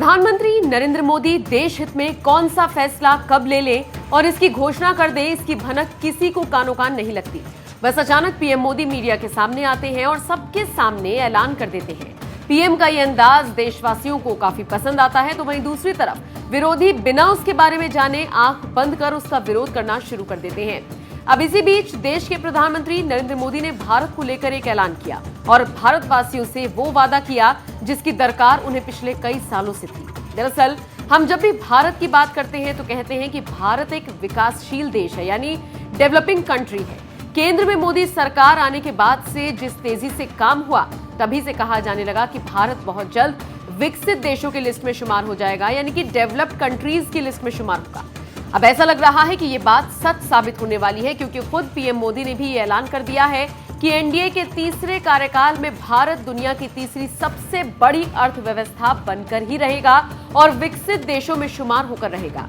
प्रधानमंत्री नरेंद्र मोदी देश हित में कौन सा फैसला कब ले ले और इसकी घोषणा कर दे, इसकी भनक किसी को कानों कान नहीं लगती। बस अचानक पीएम मोदी मीडिया के सामने आते हैं और सबके सामने ऐलान कर देते हैं। पीएम का ये अंदाज देशवासियों को काफी पसंद आता है, तो वहीं दूसरी तरफ विरोधी बिना उसके बारे में जाने आंख बंद कर उसका विरोध करना शुरू कर देते हैं। अब इसी बीच देश के प्रधानमंत्री नरेंद्र मोदी ने भारत को लेकर एक ऐलान किया और भारतवासियों से वो वादा किया जिसकी दरकार उन्हें पिछले कई सालों से थी। दरअसल हम जब भी भारत की बात करते हैं तो कहते हैं कि भारत एक विकासशील देश है, यानी डेवलपिंग कंट्री है। केंद्र में मोदी सरकार आने के बाद से जिस तेजी से काम हुआ, तभी से कहा जाने लगा कि भारत बहुत जल्द विकसित देशों की लिस्ट में शुमार हो जाएगा, यानी कि डेवलप्ड कंट्रीज की लिस्ट में शुमार होगा। अब ऐसा लग रहा है कि ये बात सच साबित होने वाली है, क्योंकि खुद पीएम मोदी ने भी ये ऐलान कर दिया है कि एनडीए के तीसरे कार्यकाल में भारत दुनिया की तीसरी सबसे बड़ी अर्थव्यवस्था बनकर ही रहेगा और विकसित देशों में शुमार होकर रहेगा।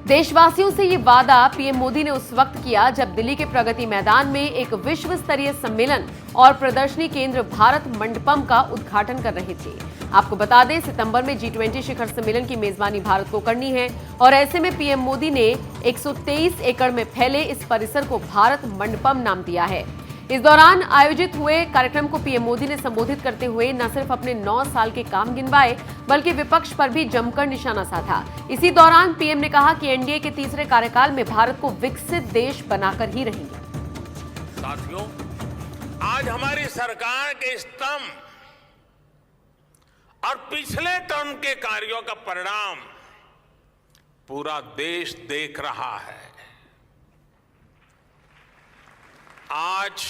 देशवासियों से ये वादा पीएम मोदी ने उस वक्त किया जब दिल्ली के प्रगति मैदान में एक विश्व स्तरीय सम्मेलन और प्रदर्शनी केंद्र भारत मंडपम का उद्घाटन कर रहे थे। आपको बता दें, सितंबर में G20 शिखर सम्मेलन की मेजबानी भारत को करनी है और ऐसे में पीएम मोदी ने 123 एकड़ में फैले इस परिसर को भारत मंडपम नाम दिया है। इस दौरान आयोजित हुए कार्यक्रम को पीएम मोदी ने संबोधित करते हुए न सिर्फ अपने 9 साल के काम गिनवाए, बल्कि विपक्ष पर भी जमकर निशाना साधा। इसी दौरान पीएम ने कहा कि एनडीए के तीसरे कार्यकाल में भारत को विकसित देश बनाकर ही रहेंगे। साथियों, आज हमारी सरकार के स्तंभ और पिछले टर्म के कार्यों का परिणाम पूरा देश देख रहा है। आज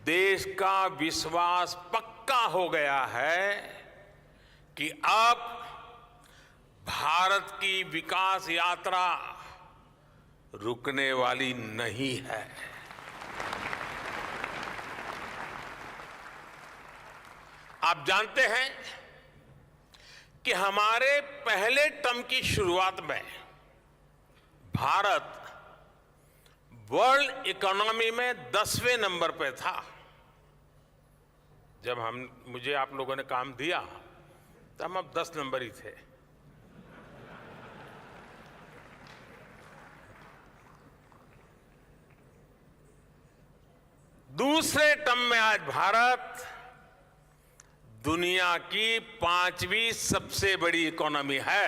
देश का विश्वास पक्का हो गया है कि अब भारत की विकास यात्रा रुकने वाली नहीं है। आप जानते हैं कि हमारे पहले टर्म की शुरुआत में भारत वर्ल्ड इकोनॉमी में 10वें नंबर पे था। जब मुझे आप लोगों ने काम दिया तो हम अब 10 नंबर ही थे। दूसरे टर्म में आज भारत दुनिया की 5वीं सबसे बड़ी इकोनॉमी है।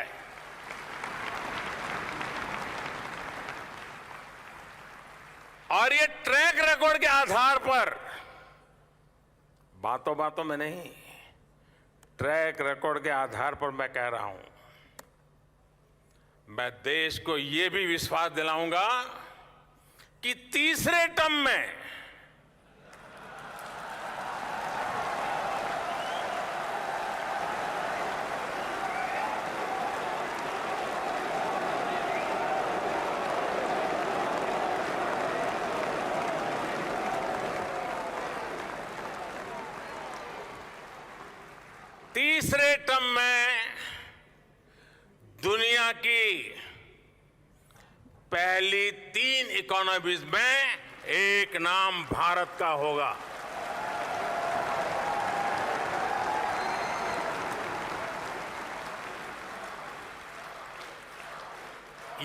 और ये ट्रैक रिकॉर्ड के आधार पर, बातों बातों में नहीं, ट्रैक रिकॉर्ड के आधार पर मैं कह रहा हूं, मैं देश को ये भी विश्वास दिलाऊंगा कि तीसरे टर्म में दुनिया की पहली 3 इकोनॉमीज में एक नाम भारत का होगा।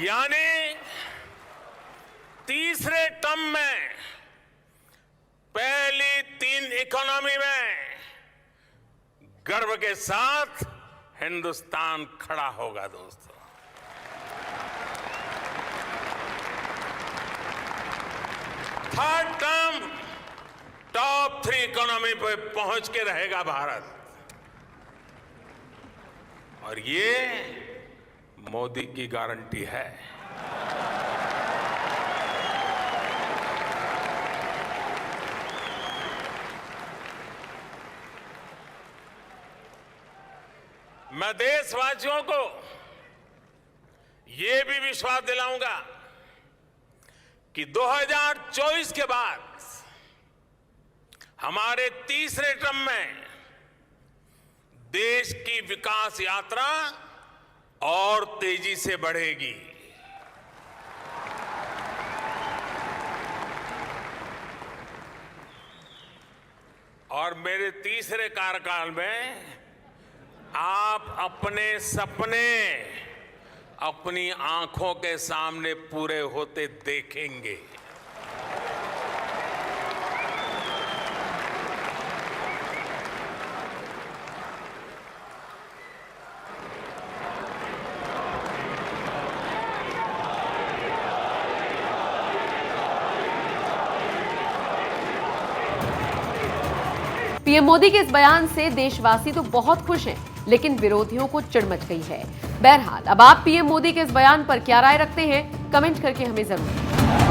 यानी तीसरे टर्म में पहली 3 इकोनॉमी में गर्व के साथ हिंदुस्तान खड़ा होगा। दोस्तों, थर्ड टर्म टॉप 3 इकोनॉमी पे पहुंच के रहेगा भारत, और ये मोदी की गारंटी है। मैं देशवासियों को यह भी विश्वास दिलाऊंगा कि 2024 के बाद हमारे तीसरे टर्म में देश की विकास यात्रा और तेजी से बढ़ेगी। और मेरे तीसरे कार्यकाल में आप अपने सपने अपनी आंखों के सामने पूरे होते देखेंगे। पीएम मोदी के इस बयान से देशवासी तो बहुत खुश हैं, लेकिन विरोधियों को चिढ़ मच गई है। बहरहाल अब आप पीएम मोदी के इस बयान पर क्या राय रखते हैं, कमेंट करके हमें जरूर